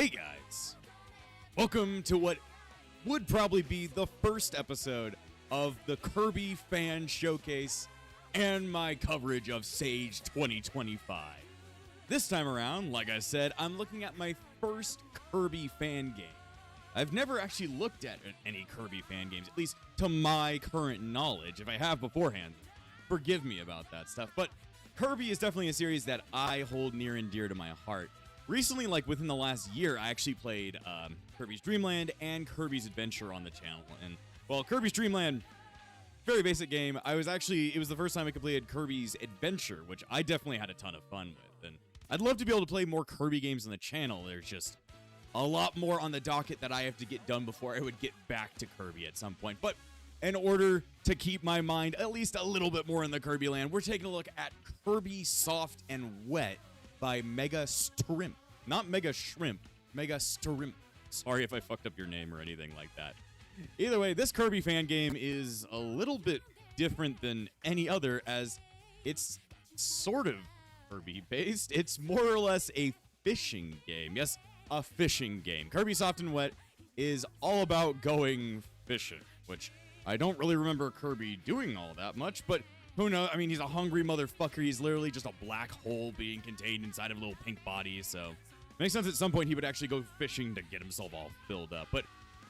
Hey guys, welcome to what would probably be the first episode of the Kirby Fan Showcase and my coverage of Sage 2025. This time around, like I said, I'm looking at my first Kirby fan game. I've never actually looked at any Kirby fan games, at least to my current knowledge. If I have beforehand, forgive me about that stuff. But Kirby is definitely a series that I hold near and dear to my heart. Recently, like within the last year, I actually played Kirby's Dream Land and Kirby's Adventure on the channel. And, well, Kirby's Dream Land, very basic game. It was the first time I completed Kirby's Adventure, which I definitely had a ton of fun with. And I'd love to be able to play more Kirby games on the channel. There's just a lot more on the docket that I have to get done before I would get back to Kirby at some point. But in order to keep my mind at least a little bit more in the Kirby land, we're taking a look at Kirby Soft and Wet by Mega Strimp. Not Mega Shrimp, Mega Strimp. Sorry if I fucked up your name or anything like that. Either way, this Kirby fan game is a little bit different than any other, as it's sort of Kirby-based. It's more or less a fishing game. Yes, a fishing game. Kirby Soft and Wet is all about going fishing, which I don't really remember Kirby doing all that much, but who knows? I mean, he's a hungry motherfucker. He's literally just a black hole being contained inside of a little pink body, so makes sense at some point he would actually go fishing to get himself all filled up. But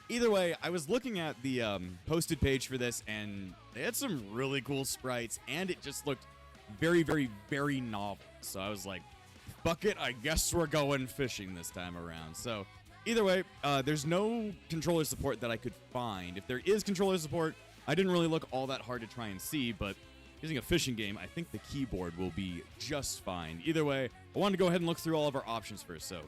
either way, I was looking at the posted page for this, and they had some really cool sprites, and it just looked very, very, very novel. So I was like, fuck it, I guess we're going fishing this time around. So either way, there's no controller support that I could find. If there is controller support, I didn't really look all that hard to try and see, but using a fishing game, I think the keyboard will be just fine. Either way, I wanted to go ahead and look through all of our options first. So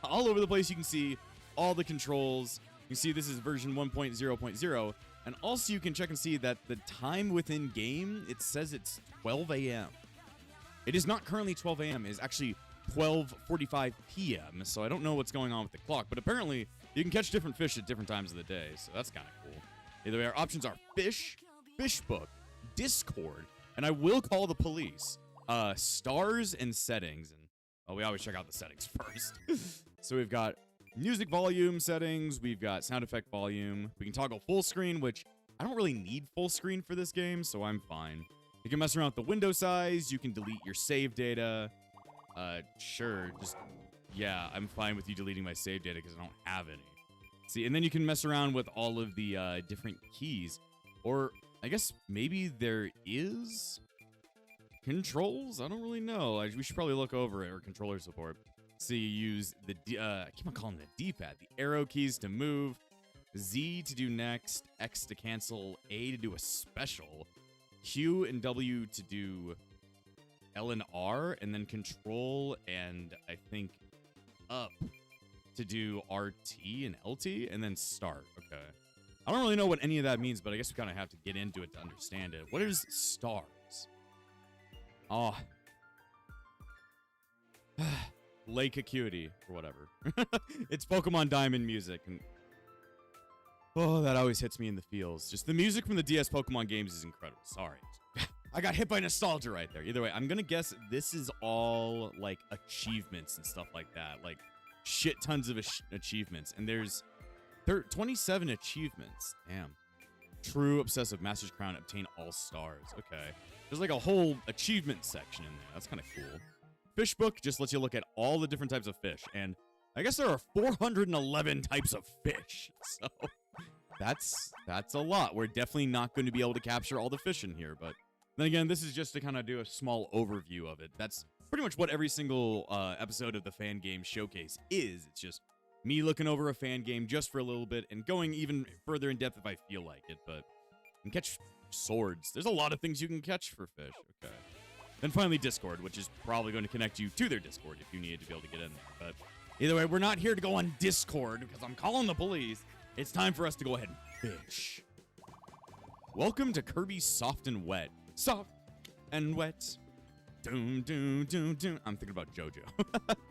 all over the place, you can see all the controls. You can see this is version 1.0.0. And also you can check and see that the time within game, it says it's 12 a.m. It is not currently 12 a.m. It is actually 12:45 p.m. So I don't know what's going on with the clock, but apparently you can catch different fish at different times of the day. So that's kind of cool. Either way, our options are fish, fish book, Discord, and I will call the police, stars, and settings. And we always check out the settings first. So we've got music volume settings, we've got sound effect volume, we can toggle full screen, which I don't really need full screen for this game, so I'm fine. You can mess around with the window size, you can delete your save data. Sure, yeah, I'm fine with you deleting my save data because I don't have any. See, and then you can mess around with all of the different keys, or I guess maybe there is controls? I don't really know. We should probably look over it, or controller support. So you use the, I keep on calling it the D-pad. The arrow keys to move, Z to do next, X to cancel, A to do a special, Q and W to do L and R, and then control and I think up to do RT and LT, and then start. Okay. I don't really know what any of that means, but I guess we kind of have to get into it to understand it. What is stars? Oh. Lake Acuity, or whatever. It's Pokemon Diamond music. And oh, that always hits me in the feels. Just the music from the DS Pokemon games is incredible. Sorry. I got hit by nostalgia right there. Either way, I'm going to guess this is all, like, achievements and stuff like that. Like, shit tons of achievements. And there's 27 achievements. Damn. True Obsessive Master's Crown, obtain all stars. Okay. There's like a whole achievement section in there. That's kind of cool. Fish book just lets you look at all the different types of fish. And I guess there are 411 types of fish. So that's a lot. We're definitely not going to be able to capture all the fish in here. But then again, this is just to kind of do a small overview of it. That's pretty much what every single episode of the Fan Game Showcase is. It's just me looking over a fan game just for a little bit and going even further in depth if I feel like it. But you can catch swords. There's a lot of things you can catch for fish. Okay. Then finally Discord, which is probably going to connect you to their Discord if you needed to be able to get in there. But either way, we're not here to go on Discord because I'm calling the police. It's time for us to go ahead and fish. Welcome to Kirby Soft and Wet. Soft and wet. Doom, doom, doom, doom. I'm thinking about JoJo.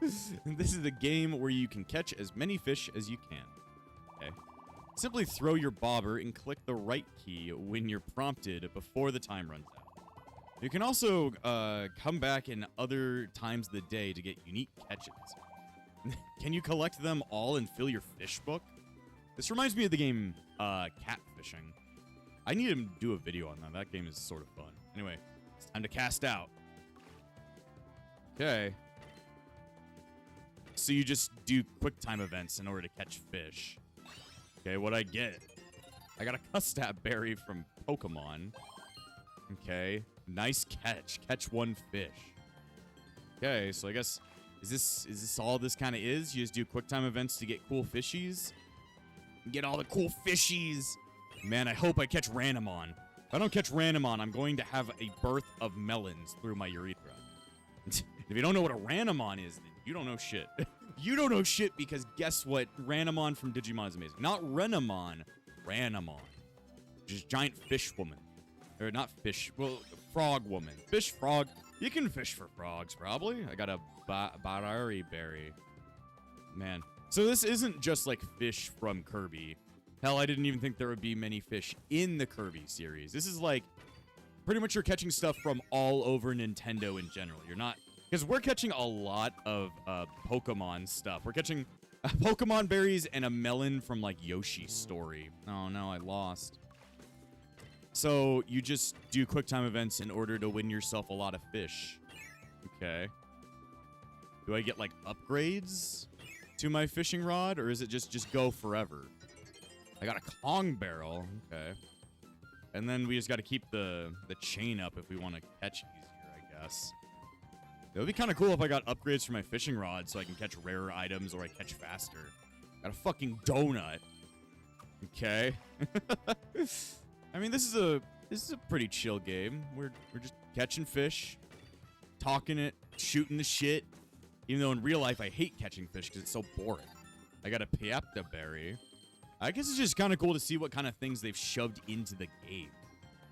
This is a game where you can catch as many fish as you can. Okay. Simply throw your bobber and click the right key when you're prompted before the time runs out. You can also come back in other times of the day to get unique catches. Can you collect them all and fill your fish book? This reminds me of the game Catfishing. I need to do a video on that. That game is sort of fun. Anyway, it's time to cast out. Okay. So you just do quick time events in order to catch fish. Okay, what'd I get? I got a Custap berry from Pokemon. Okay, nice catch. Catch one fish. Okay, so I guess is this all this kind of is? You just do quick time events to get cool fishies? Get all the cool fishies. Man, I hope I catch Randomon. If I don't catch Randomon, I'm going to have a birth of melons through my urethra. If you don't know what a Randomon is, then you don't know shit. You don't know shit because guess what? Randomon from Digimon is amazing. Not Renamon, Randomon. Just giant fish woman. Or not fish, well, frog woman. Fish frog. You can fish for frogs, probably. I got a Barari berry. Man. So this isn't just like fish from Kirby. Hell, I didn't even think there would be many fish in the Kirby series. This is like, pretty much you're catching stuff from all over Nintendo in general. You're not, because we're catching a lot of Pokemon stuff. We're catching Pokemon berries and a melon from like Yoshi's story. Oh no, I lost. So you just do quick time events in order to win yourself a lot of fish. Okay. Do I get like upgrades to my fishing rod, or is it just go forever? I got a Kong barrel. Okay. And then we just got to keep the chain up if we want to catch easier, I guess. It would be kind of cool if I got upgrades for my fishing rod so I can catch rarer items or I catch faster. Got a fucking donut. Okay. I mean, this is a pretty chill game. We're just catching fish, talking it, shooting the shit. Even though in real life I hate catching fish because it's so boring. I got a Piapta berry. I guess it's just kind of cool to see what kind of things they've shoved into the game.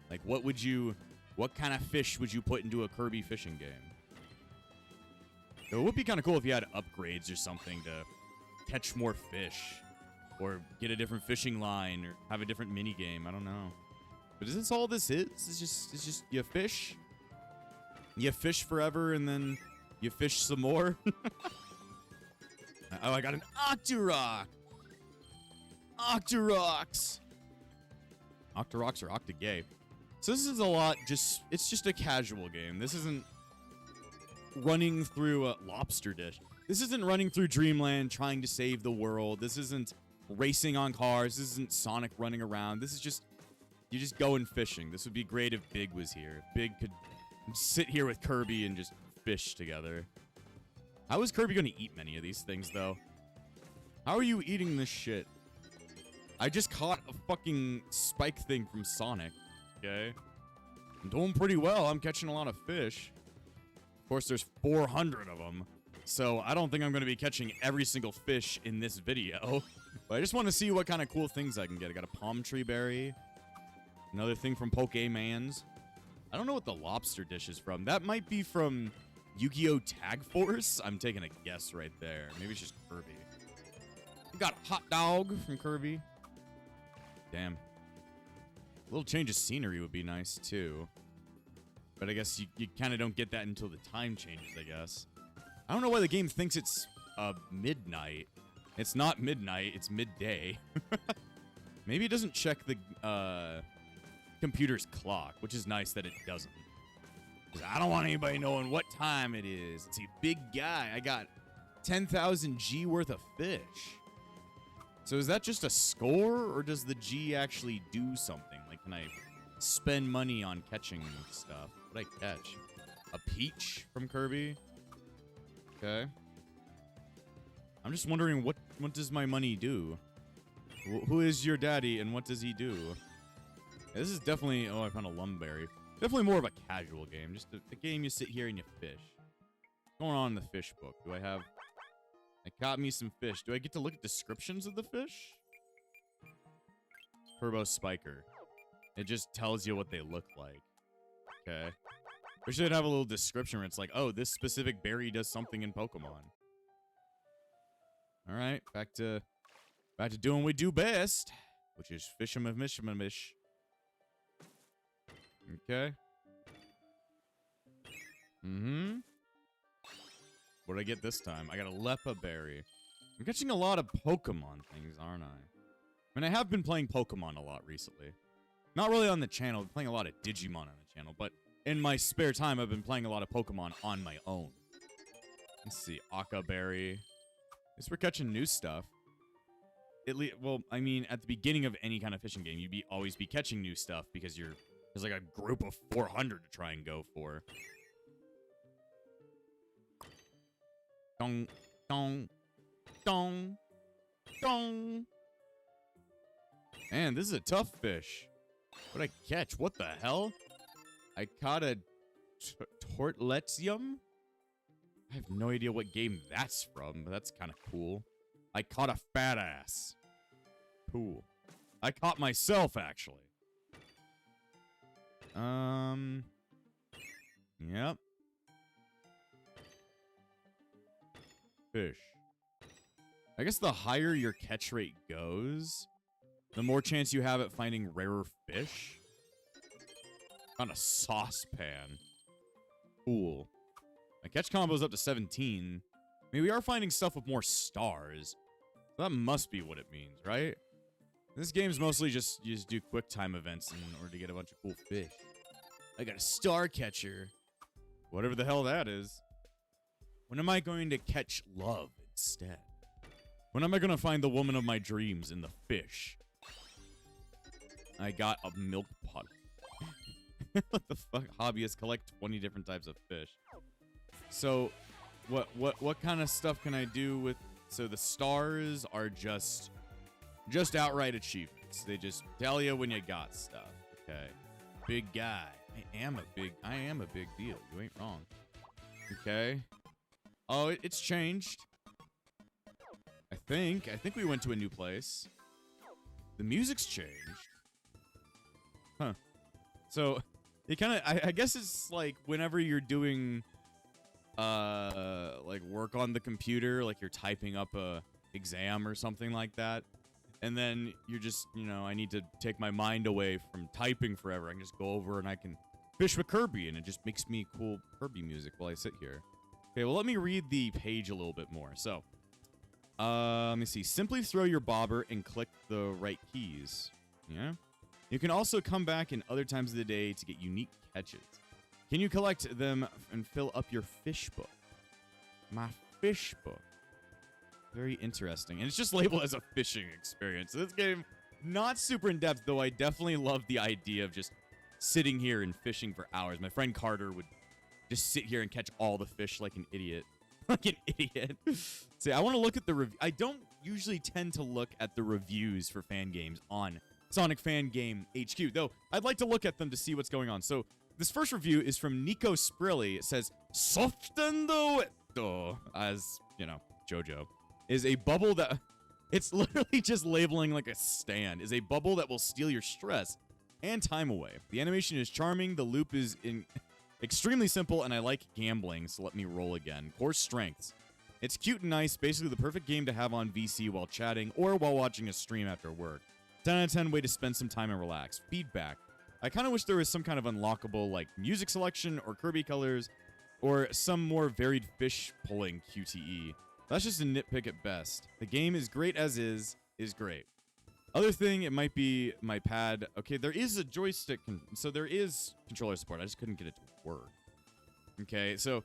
Like, what kind of fish would you put into a Kirby fishing game? It would be kind of cool if you had upgrades or something to catch more fish. Or get a different fishing line, or have a different mini game. I don't know. But is this all this is? It's just you fish. You fish forever, and then you fish some more. Oh, I got an Octorok. Octoroks. Octoroks or Octagay. So this is a lot, it's just a casual game. This isn't running through a lobster dish. This isn't running through Dreamland trying to save the world. This isn't racing on cars. This isn't Sonic running around. This is just, you just going fishing. This would be great if Big was here. If Big could sit here with Kirby and just fish together. How is Kirby going to eat many of these things, though? How are you eating this shit? I just caught a fucking spike thing from Sonic. Okay. I'm doing pretty well. I'm catching a lot of fish. Of course, there's 400 of them. So I don't think I'm going to be catching every single fish in this video. But I just want to see what kind of cool things I can get. I got a palm tree berry. Another thing from Pokemon's. I don't know what the lobster dish is from. That might be from Yu-Gi-Oh! Tag Force. I'm taking a guess right there. Maybe it's just Kirby. We got a hot dog from Kirby. Damn. A little change of scenery would be nice, too. But I guess you kind of don't get that until the time changes, I guess. I don't know why the game thinks it's midnight. It's not midnight, it's midday. Maybe it doesn't check the computer's clock, which is nice that it doesn't. 'Cause I don't want anybody knowing what time it is. Let's see, big guy. I got 10,000 G worth of fish. So is that just a score, or does the G actually do something? Like, can I spend money on catching stuff? What did I catch? A peach from Kirby? Okay. I'm just wondering, what does my money do? Who is your daddy, and what does he do? This is definitely... Oh, I found a lumberry. Definitely more of a casual game. Just a game you sit here and you fish. What's going on in the fish book? Do I have... I caught me some fish. Do I get to look at descriptions of the fish? Turbo Spiker. It just tells you what they look like. Okay. We should have a little description where it's like, oh, this specific berry does something in Pokemon. All right, back to doing what we do best, which is fish-a-mish. Okay. What did I get this time? I got a Lepa Berry. I'm catching a lot of Pokemon things, aren't I? I mean, I have been playing Pokemon a lot recently. Not really on the channel. I'm playing a lot of Digimon on the channel, but in my spare time, I've been playing a lot of Pokemon on my own. Let's see. Aka Berry. At least we're catching new stuff. Well, I mean, at the beginning of any kind of fishing game, you'd always be catching new stuff because there's like a group of 400 to try and go for. Dong, dong, dong, dong. Man, this is a tough fish. What'd I catch? What the hell? I caught a Tortletium? I have no idea what game that's from, but that's kind of cool. I caught a fat ass. Cool. I caught myself, actually. Yep. Fish. I guess the higher your catch rate goes, the more chance you have at finding rarer fish. On a saucepan. Cool. My catch combo is up to 17. I mean, we are finding stuff with more stars. That must be what it means, right? This game's mostly just, you just do quick time events in order to get a bunch of cool fish. I got a star catcher. Whatever the hell that is. When am I going to catch love instead? When am I going to find the woman of my dreams in the fish? I got a milk pot. What the fuck? Hobbyists collect 20 different types of fish. So, what kind of stuff can I do with... So the stars are just outright achievements. They just tell you when you got stuff. Okay. Big guy. I am a big deal. You ain't wrong. Okay. Oh, it's changed. I think we went to a new place. The music's changed. Huh. So, it kind of, I guess it's like whenever you're doing, like work on the computer, like you're typing up a exam or something like that. And then you're just, I need to take my mind away from typing forever. I can just go over and I can fish with Kirby, and it just makes me cool Kirby music while I sit here. Okay, well, let me read the page a little bit more. So, let me see. Simply throw your bobber and click the right keys. Yeah. You can also come back in other times of the day to get unique catches. Can you collect them and fill up your fish book? My fish book. Very interesting. And it's just labeled as a fishing experience. So this game, not super in-depth, though I definitely love the idea of just sitting here and fishing for hours. My friend Carter would just sit here and catch all the fish like an idiot. Like an idiot. See, I want to look at the review. I don't usually tend to look at the reviews for fan games on Sonic Fan Game HQ, though I'd like to look at them to see what's going on. So this first review is from Nico Sprilly. It says, Softendo Wetto, as, JoJo, is a bubble that... It's literally just labeling like a stand. Is a bubble that will steal your stress and time away. The animation is charming. The loop is extremely simple, and I like gambling, so let me roll again. Core strengths. It's cute and nice. Basically the perfect game to have on VC while chatting or while watching a stream after work. 10 out of 10 way to spend some time and relax. Feedback. I kind of wish there was some kind of unlockable like music selection or Kirby colors or some more varied fish pulling QTE. That's just a nitpick at best. The game is great as is great. Other thing, it might be my pad. Okay, there is a joystick, so there is controller support. I just couldn't get it to work. Okay, so,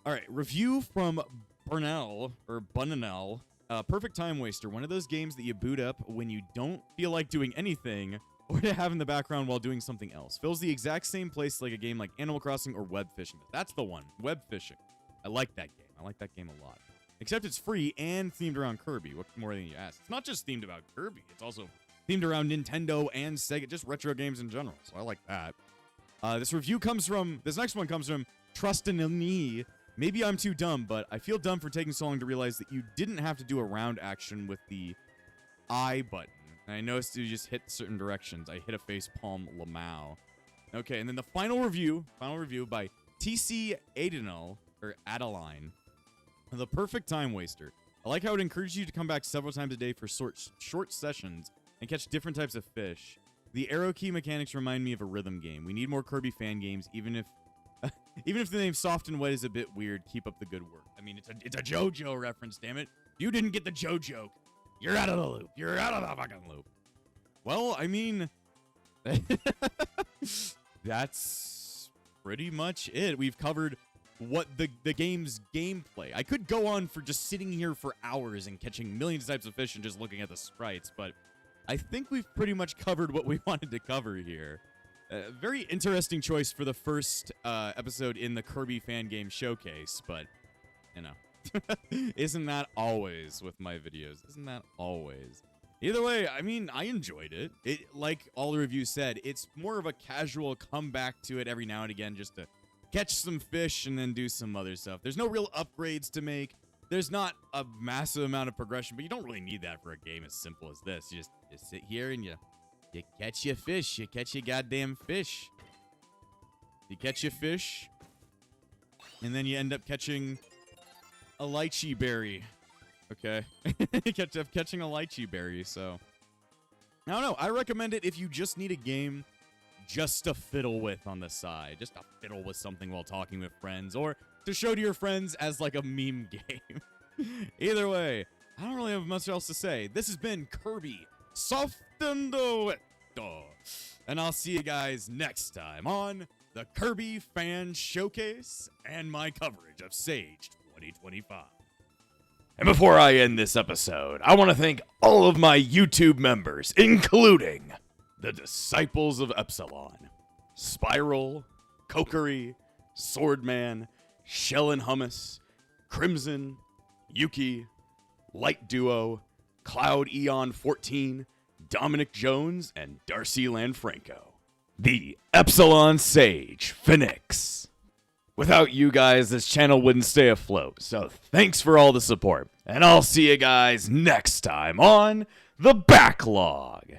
all right, review from Burnell, or Bunnell. Perfect Time Waster, one of those games that you boot up when you don't feel like doing anything or to have in the background while doing something else. Fills the exact same place like a game like Animal Crossing or Web Fishing. That's the one, Web Fishing. I like that game. I like that game a lot. Except it's free and themed around Kirby. What more than you ask? It's not just themed about Kirby. It's also themed around Nintendo and Sega, just retro games in general. So I like that. This next one comes from Trustin' in Me. Maybe I'm too dumb, but I feel dumb for taking so long to realize that you didn't have to do a round action with the I button. And I noticed you just hit certain directions. I hit a face palm Lamau. Okay, and then the final review by TC Adenal, or Adeline. The Perfect Time Waster. I like how it encourages you to come back several times a day for short sessions and catch different types of fish. The arrow key mechanics remind me of a rhythm game. We need more Kirby fan games, even if Even if the name Soft and Wet is a bit weird, keep up the good work. I mean, it's a JoJo reference, damn it. You didn't get the JoJo joke. You're out of the loop. You're out of the fucking loop. Well, I mean, that's pretty much it. We've covered what the game's gameplay. I could go on for just sitting here for hours and catching millions of types of fish and just looking at the sprites, but I think we've pretty much covered what we wanted to cover here. Very interesting choice for the first episode in the Kirby fan game showcase, but, you know, isn't that always with my videos? Isn't that always? Either way, I mean, I enjoyed it. Like all the reviews said, it's more of a casual comeback to it every now and again just to catch some fish and then do some other stuff. There's no real upgrades to make. There's not a massive amount of progression, but you don't really need that for a game as simple as this. You just sit here and you catch your fish. You catch your goddamn fish. You catch your fish, and then you end up catching a lychee berry. Okay. You end up catching a lychee berry, so I don't know. I recommend it if you just need a game just to fiddle with on the side. Just to fiddle with something while talking with friends, or to show to your friends as like a meme game. Either way, I don't really have much else to say. This has been Kirby Soft Wet, and I'll see you guys next time on the Kirby Fan Showcase and my coverage of Sage 2025. And before I end this episode, I want to thank all of my YouTube members, including the Disciples of Epsilon, Spiral, Kokery, Swordman, Shell and Hummus, Crimson, Yuki, Light Duo, Cloud Eon 14, Dominic Jones, and Darcy Lanfranco. The Epsilon Sage Phoenix. Without you guys, this channel wouldn't stay afloat, so thanks for all the support, and I'll see you guys next time on The Backlog.